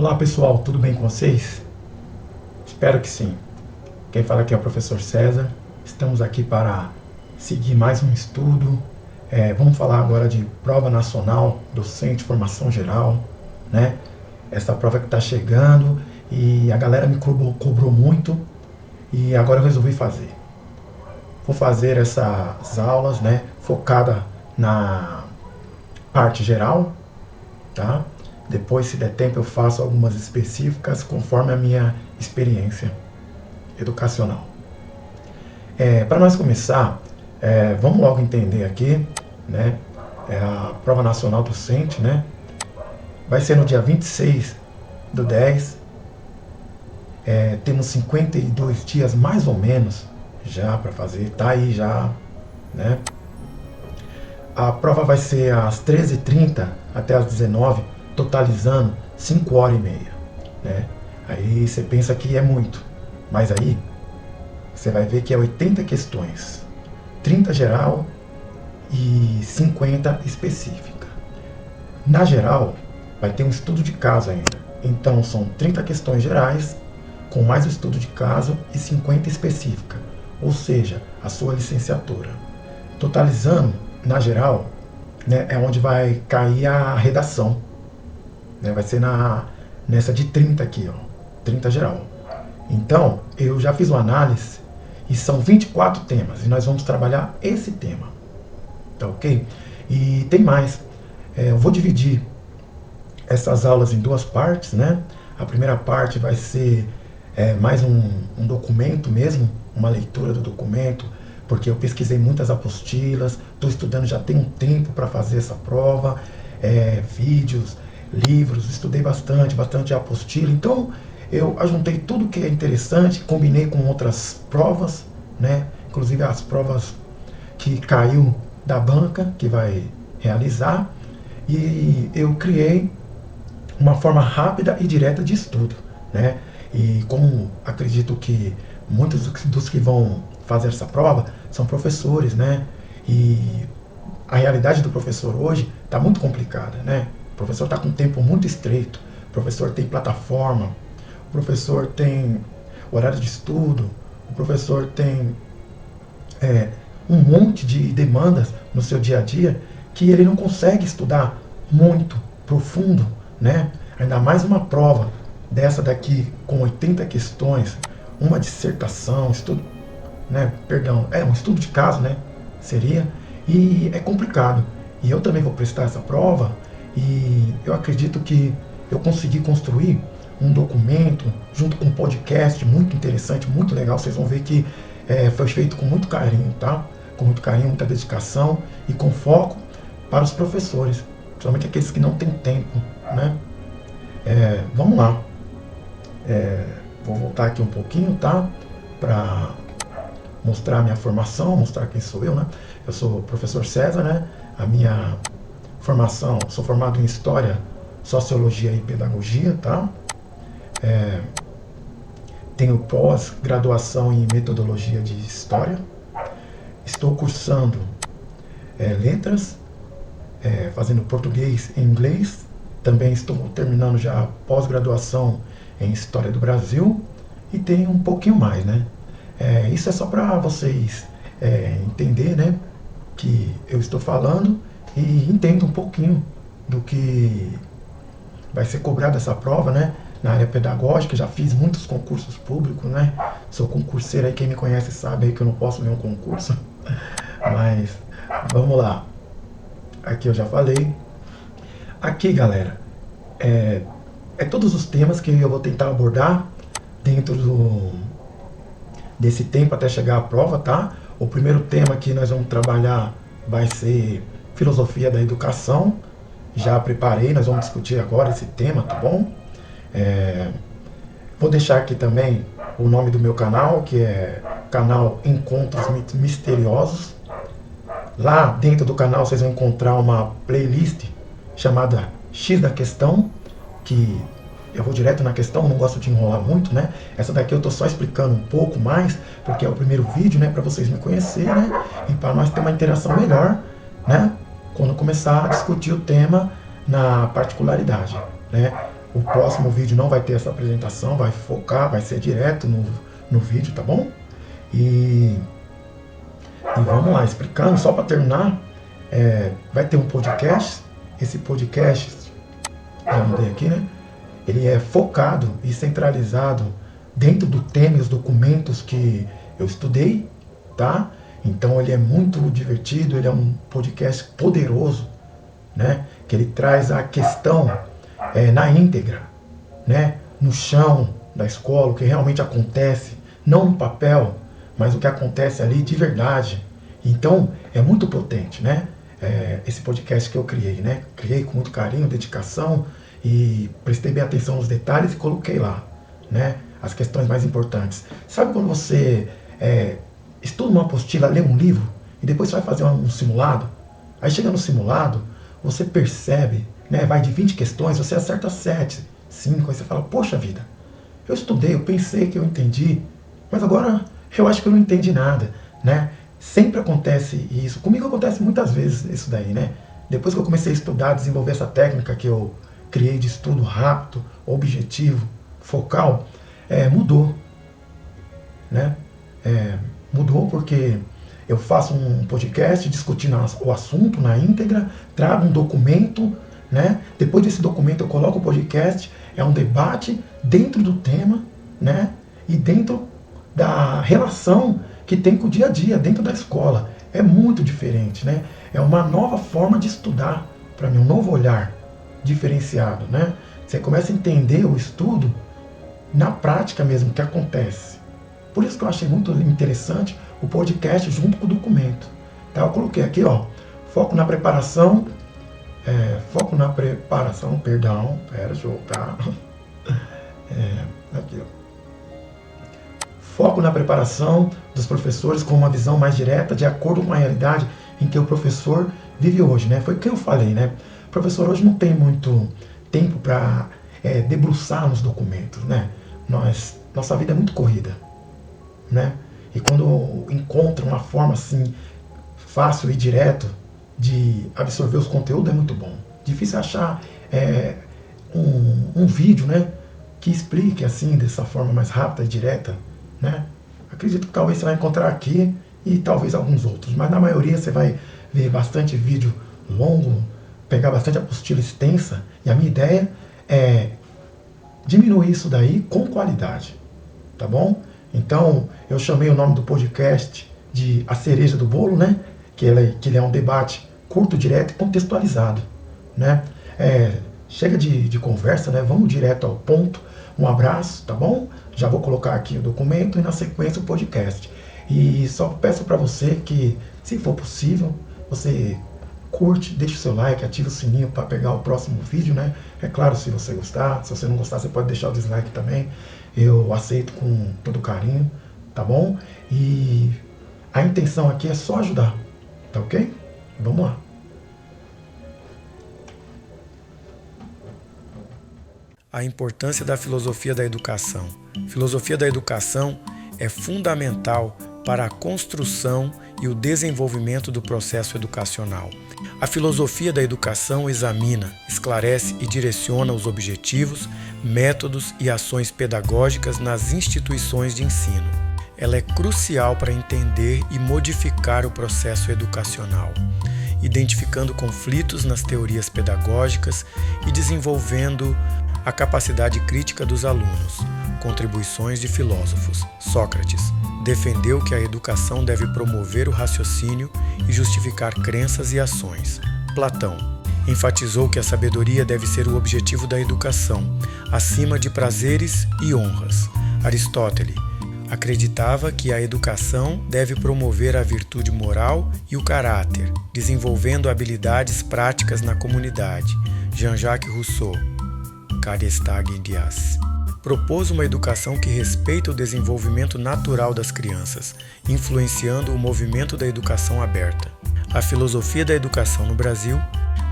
Olá pessoal, tudo bem com vocês? Espero que sim. Quem fala aqui é o professor César. Estamos aqui para seguir mais um estudo. Vamos falar agora de prova nacional, docente de formação geral, né? Essa prova que está chegando e a galera me cobrou muito e agora eu resolvi fazer. Vou fazer essas aulas, né, focada na parte geral, tá? Depois, se der tempo, eu faço algumas específicas conforme a minha experiência educacional. Para nós começar, vamos logo entender aqui, né? A prova nacional docente, né? Vai ser no dia 26/10. Temos 52 dias mais ou menos já para fazer, tá aí já, né? A prova vai ser às 13h30 até às 19h, totalizando 5 horas e meia, né? Aí você pensa que é muito, mas aí você vai ver que é 80 questões, 30 geral e 50 específica. Na geral, vai ter um estudo de caso ainda, então são 30 questões gerais, com mais o estudo de caso e 50 específica, ou seja, a sua licenciatura. Totalizando, na geral, né, é onde vai cair a redação. Né, vai ser nessa de 30 aqui, ó, 30 geral. Então, eu já fiz uma análise e são 24 temas e nós vamos trabalhar esse tema. Tá ok? E tem mais. Eu vou dividir essas aulas em duas partes, né? A primeira parte vai ser mais um documento mesmo, uma leitura do documento, porque eu pesquisei muitas apostilas, estou estudando já tem um tempo para fazer essa prova, vídeos, livros, estudei bastante apostila, então eu ajuntei tudo que é interessante, combinei com outras provas, né? Inclusive as provas que caiu da banca, que vai realizar, e eu criei uma forma rápida e direta de estudo, né? E como acredito que muitos dos que vão fazer essa prova são professores, né? E a realidade do professor hoje está muito complicada, né? O professor está com um tempo muito estreito, o professor tem plataforma, o professor tem horário de estudo, o professor tem um monte de demandas no seu dia a dia que ele não consegue estudar muito profundo, né? Ainda mais uma prova dessa daqui com 80 questões, uma dissertação, estudo, né? Perdão, um estudo de caso, né? Seria, e é complicado. E eu também vou prestar essa prova e eu acredito que eu consegui construir um documento junto com um podcast muito interessante, muito legal. Vocês vão ver que foi feito com muito carinho, tá? Com muito carinho, muita dedicação e com foco para os professores, principalmente aqueles que não têm tempo, né? Vamos lá. Vou voltar aqui um pouquinho, tá? Para mostrar a minha formação, mostrar quem sou eu, né? Eu sou o professor César, né? A minha formação, sou formado em História, Sociologia e Pedagogia, tá? Tenho pós-graduação em Metodologia de História. Estou cursando Letras, fazendo Português e Inglês. Também estou terminando já pós-graduação em História do Brasil. E tenho um pouquinho mais, né? Isso é só para vocês entender, né? Que eu estou falando e entendo um pouquinho do que vai ser cobrado essa prova, né? Na área pedagógica, já fiz muitos concursos públicos, né? Sou concurseiro aí, quem me conhece sabe aí que eu não posso ver um concurso. Mas, vamos lá. Aqui eu já falei. Aqui, galera, todos os temas que eu vou tentar abordar dentro desse tempo até chegar à prova, tá? O primeiro tema que nós vamos trabalhar vai ser Filosofia da Educação. Já preparei, nós vamos discutir agora esse tema, tá bom? Vou deixar aqui também o nome do meu canal, que é canal Encontros Misteriosos. Lá dentro do canal vocês vão encontrar uma playlist chamada X da Questão, que eu vou direto na questão, não gosto de enrolar muito, né? Essa daqui eu tô só explicando um pouco mais, porque é o primeiro vídeo, né? Para vocês me conhecerem, né? E para nós ter uma interação melhor, né? Quando começar a discutir o tema na particularidade, né? O próximo vídeo não vai ter essa apresentação, vai focar, vai ser direto no vídeo, tá bom? E vamos lá, explicando, só para terminar, vai ter um podcast. Esse podcast, já mudei aqui, né? Ele é focado e centralizado dentro do tema e os documentos que eu estudei, tá? Então ele é muito divertido, ele é um podcast poderoso, né? Que ele traz a questão na íntegra, né? No chão da escola, o que realmente acontece, não no papel, mas o que acontece ali de verdade. Então é muito potente, né? Esse podcast que eu criei, né? Criei com muito carinho, dedicação e prestei bem atenção nos detalhes e coloquei lá, né? As questões mais importantes. Sabe quando você estuda uma apostila, lê um livro e depois você vai fazer um simulado? Aí chega no simulado, você percebe, né? Vai de 20 questões, você acerta 7, 5, aí você fala, poxa vida, eu estudei, eu pensei que eu entendi, mas agora eu acho que eu não entendi nada, né? Sempre acontece isso. Comigo acontece muitas vezes isso daí, né? Depois que eu comecei a estudar, desenvolver essa técnica que eu criei de estudo rápido, objetivo, focal, mudou, né? Mudou porque eu faço um podcast discutindo o assunto na íntegra, trago um documento, né? Depois desse documento eu coloco o podcast, é um debate dentro do tema, né? E dentro da relação que tem com o dia a dia, dentro da escola. É muito diferente, né? É uma nova forma de estudar, para mim, um novo olhar diferenciado, né? Você começa a entender o estudo na prática mesmo, que acontece. Por isso que eu achei muito interessante o podcast junto com o documento. Tá? Eu coloquei aqui, ó, foco na preparação, perdão, deixa eu voltar. Aqui, ó. Foco na preparação dos professores com uma visão mais direta, de acordo com a realidade em que o professor vive hoje, né? Foi o que eu falei, né? O professor hoje não tem muito tempo para debruçar nos documentos, né? Nossa vida é muito corrida, né? E quando encontra uma forma assim fácil e direto de absorver os conteúdos, é muito bom. Difícil achar um vídeo, né, que explique assim dessa forma mais rápida e direta, né? Acredito que talvez você vai encontrar aqui e talvez alguns outros, mas na maioria você vai ver bastante vídeo longo, pegar bastante apostila extensa, e a minha ideia é diminuir isso daí com qualidade, tá bom? Então, eu chamei o nome do podcast de A Cereja do Bolo, né? Que ele é um debate curto, direto e contextualizado, né? Chega de conversa, né? Vamos direto ao ponto. Um abraço, tá bom? Já vou colocar aqui o documento e na sequência o podcast. E só peço para você que, se for possível, você curte, deixa o seu like, ativa o sininho para pegar o próximo vídeo, né? É claro, se você gostar. Se você não gostar, você pode deixar o dislike também. Eu aceito com todo carinho, tá bom? E a intenção aqui é só ajudar, tá ok? Vamos lá. A importância da filosofia da educação. Filosofia da educação é fundamental para a construção e o desenvolvimento do processo educacional. A filosofia da educação examina, esclarece e direciona os objetivos, métodos e ações pedagógicas nas instituições de ensino. Ela é crucial para entender e modificar o processo educacional, identificando conflitos nas teorias pedagógicas e desenvolvendo a capacidade crítica dos alunos. Contribuições de filósofos. Sócrates defendeu que a educação deve promover o raciocínio e justificar crenças e ações. Platão enfatizou que a sabedoria deve ser o objetivo da educação, acima de prazeres e honras. Aristóteles acreditava que a educação deve promover a virtude moral e o caráter, desenvolvendo habilidades práticas na comunidade. Jean-Jacques Rousseau, Carestag Dias, propôs uma educação que respeita o desenvolvimento natural das crianças, influenciando o movimento da educação aberta. A filosofia da educação no Brasil.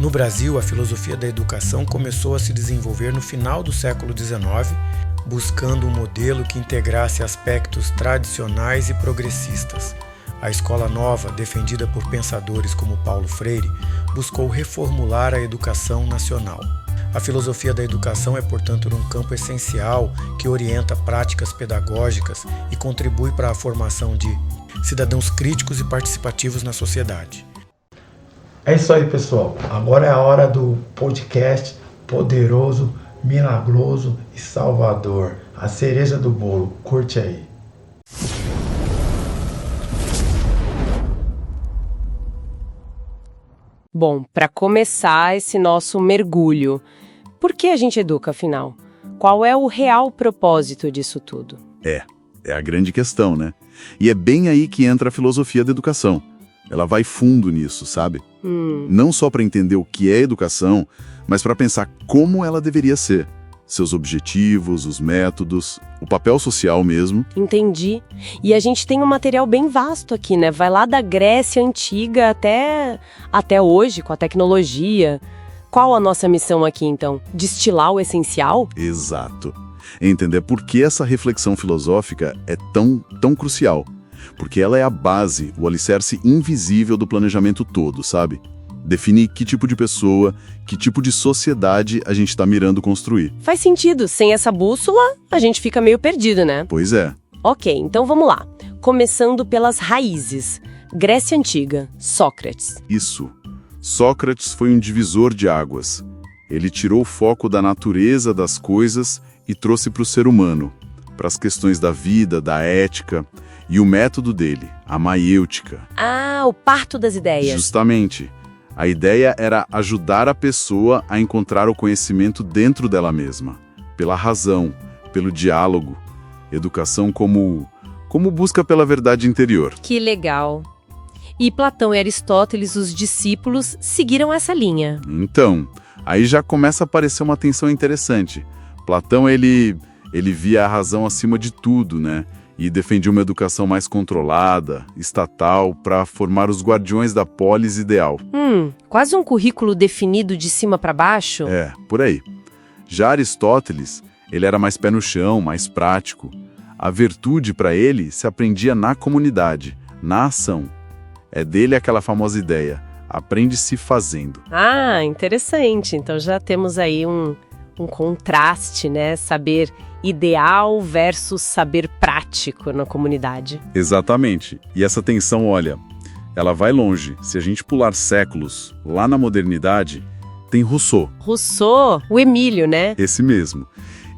No Brasil, a filosofia da educação começou a se desenvolver no final do século XIX, buscando um modelo que integrasse aspectos tradicionais e progressistas. A Escola Nova, defendida por pensadores como Paulo Freire, buscou reformular a educação nacional. A filosofia da educação é, portanto, um campo essencial que orienta práticas pedagógicas e contribui para a formação de cidadãos críticos e participativos na sociedade. É isso aí, pessoal. Agora é a hora do podcast poderoso, milagroso e salvador. A cereja do bolo. Curte aí. Bom, para começar esse nosso mergulho, por que a gente educa, afinal? Qual é o real propósito disso tudo? É a grande questão, né? E é bem aí que entra a filosofia da educação. Ela vai fundo nisso, sabe? Não só para entender o que é educação, mas para pensar como ela deveria ser. Seus objetivos, os métodos, o papel social mesmo. Entendi. E a gente tem um material bem vasto aqui, né? Vai lá da Grécia Antiga até hoje, com a tecnologia. Qual a nossa missão aqui, então? Destilar o essencial? Exato. Entender por que essa reflexão filosófica é tão crucial. Porque ela é a base, o alicerce invisível do planejamento todo, sabe? Definir que tipo de pessoa, que tipo de sociedade a gente está mirando construir. Faz sentido. Sem essa bússola, a gente fica meio perdido, né? Pois é. Ok, então vamos lá. Começando pelas raízes. Grécia Antiga, Sócrates. Isso. Sócrates foi um divisor de águas. Ele tirou o foco da natureza das coisas e trouxe para o ser humano, para as questões da vida, da ética e o método dele, a maiêutica. Ah, o parto das ideias. Justamente. A ideia era ajudar a pessoa a encontrar o conhecimento dentro dela mesma, pela razão, pelo diálogo, educação como busca pela verdade interior. Que legal. E Platão e Aristóteles, os discípulos, seguiram essa linha. Então, aí já começa a aparecer uma tensão interessante. Platão, ele via a razão acima de tudo, né? E defendia uma educação mais controlada, estatal, para formar os guardiões da polis ideal. Quase um currículo definido de cima para baixo? É, por aí. Já Aristóteles, ele era mais pé no chão, mais prático. A virtude, para ele, se aprendia na comunidade, na ação. É dele aquela famosa ideia, aprende-se fazendo. Ah, interessante. Então já temos aí um contraste, né? Saber ideal versus saber prático na comunidade. Exatamente. E essa tensão, olha, ela vai longe. Se a gente pular séculos, lá na modernidade, tem Rousseau. Rousseau, o Emílio, né? Esse mesmo.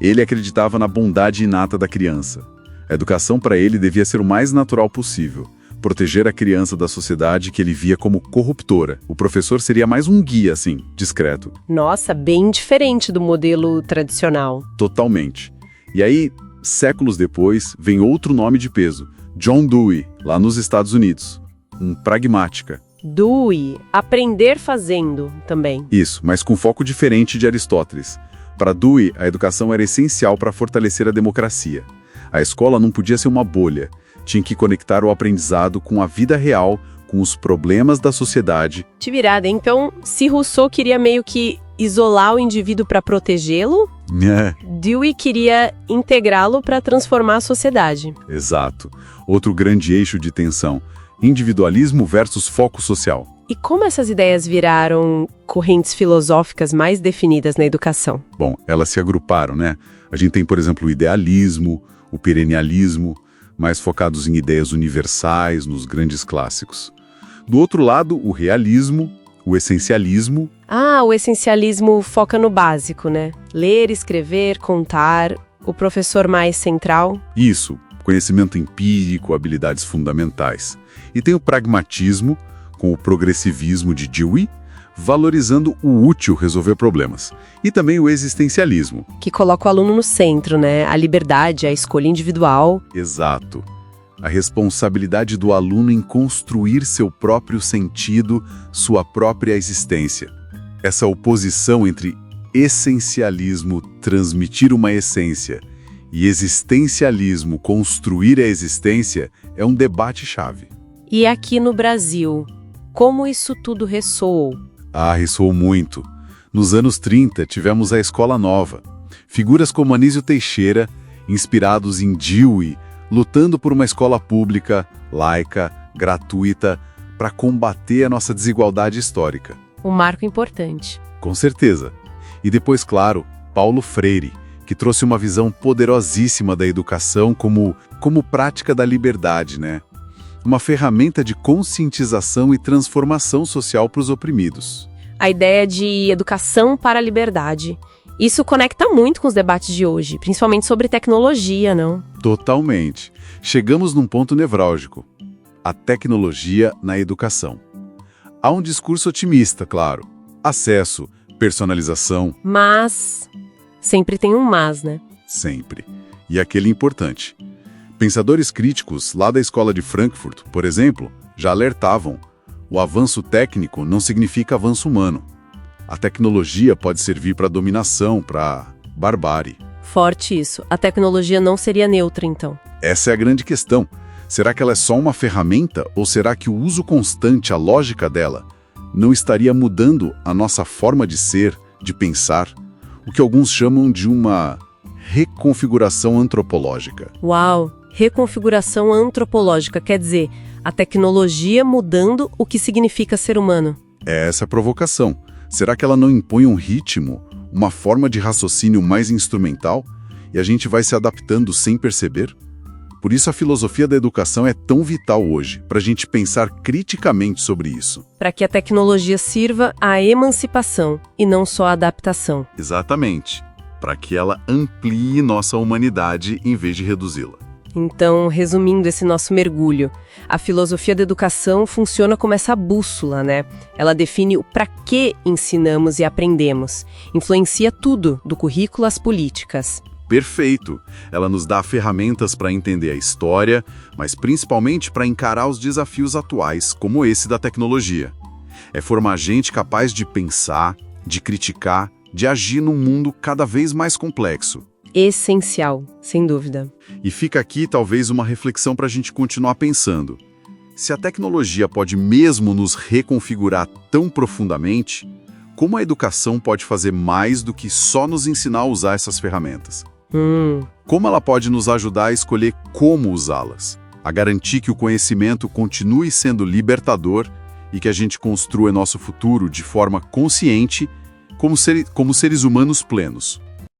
Ele acreditava na bondade inata da criança. A educação para ele devia ser o mais natural possível. Proteger a criança da sociedade que ele via como corruptora. O professor seria mais um guia, assim, discreto. Nossa, bem diferente do modelo tradicional. Totalmente. E aí, séculos depois, vem outro nome de peso, John Dewey, lá nos Estados Unidos. Um pragmática. Dewey, aprender fazendo também. Isso, mas com foco diferente de Aristóteles. Para Dewey, a educação era essencial para fortalecer a democracia. A escola não podia ser uma bolha. Tinha que conectar o aprendizado com a vida real, com os problemas da sociedade. De virada, então, se Rousseau queria meio que isolar o indivíduo para protegê-lo, Dewey queria integrá-lo para transformar a sociedade. Exato. Outro grande eixo de tensão. Individualismo versus foco social. E como essas ideias viraram correntes filosóficas mais definidas na educação? Bom, elas se agruparam, né? A gente tem, por exemplo, o idealismo, o perennialismo, mais focados em ideias universais, nos grandes clássicos. Do outro lado, o realismo, o essencialismo. Ah, o essencialismo foca no básico, né? Ler, escrever, contar, o professor mais central. Isso, conhecimento empírico, habilidades fundamentais. E tem o pragmatismo, com o progressivismo de Dewey, valorizando o útil resolver problemas. E também o existencialismo. Que coloca o aluno no centro, né? A liberdade, a escolha individual. Exato. A responsabilidade do aluno em construir seu próprio sentido, sua própria existência. Essa oposição entre essencialismo, transmitir uma essência, e existencialismo, construir a existência, é um debate-chave. E aqui no Brasil, como isso tudo ressoou? Ah, ressoou muito. Nos anos 30, tivemos a Escola Nova. Figuras como Anísio Teixeira, inspirados em Dewey, lutando por uma escola pública, laica, gratuita, para combater a nossa desigualdade histórica. Um marco importante. Com certeza. E depois, claro, Paulo Freire, que trouxe uma visão poderosíssima da educação como prática da liberdade, né? Uma ferramenta de conscientização e transformação social para os oprimidos. A ideia de educação para a liberdade. Isso conecta muito com os debates de hoje, principalmente sobre tecnologia, não? Totalmente. Chegamos num ponto nevrálgico. A tecnologia na educação. Há um discurso otimista, claro. Acesso, personalização. Mas sempre tem um mas, né? Sempre. E aquele importante. Pensadores críticos lá da escola de Frankfurt, por exemplo, já alertavam: o avanço técnico não significa avanço humano. A tecnologia pode servir para dominação, para barbárie. Forte isso. A tecnologia não seria neutra, então. Essa é a grande questão. Será que ela é só uma ferramenta ou será que o uso constante, a lógica dela, não estaria mudando a nossa forma de ser, de pensar, o que alguns chamam de uma reconfiguração antropológica? Uau! Reconfiguração antropológica, quer dizer, a tecnologia mudando o que significa ser humano. É essa a provocação. Será que ela não impõe um ritmo, uma forma de raciocínio mais instrumental, e a gente vai se adaptando sem perceber? Por isso a filosofia da educação é tão vital hoje, para a gente pensar criticamente sobre isso. Para que a tecnologia sirva à emancipação e não só à adaptação. Exatamente. Para que ela amplie nossa humanidade em vez de reduzi-la. Então, resumindo esse nosso mergulho, a filosofia da educação funciona como essa bússola, né? Ela define o para que ensinamos e aprendemos. Influencia tudo, do currículo às políticas. Perfeito! Ela nos dá ferramentas para entender a história, mas principalmente para encarar os desafios atuais, como esse da tecnologia. É formar gente capaz de pensar, de criticar, de agir num mundo cada vez mais complexo. Essencial, sem dúvida. E fica aqui talvez uma reflexão para a gente continuar pensando. Se a tecnologia pode mesmo nos reconfigurar tão profundamente, como a educação pode fazer mais do que só nos ensinar a usar essas ferramentas? Como ela pode nos ajudar a escolher como usá-las? A garantir que o conhecimento continue sendo libertador e que a gente construa nosso futuro de forma consciente como seres humanos plenos.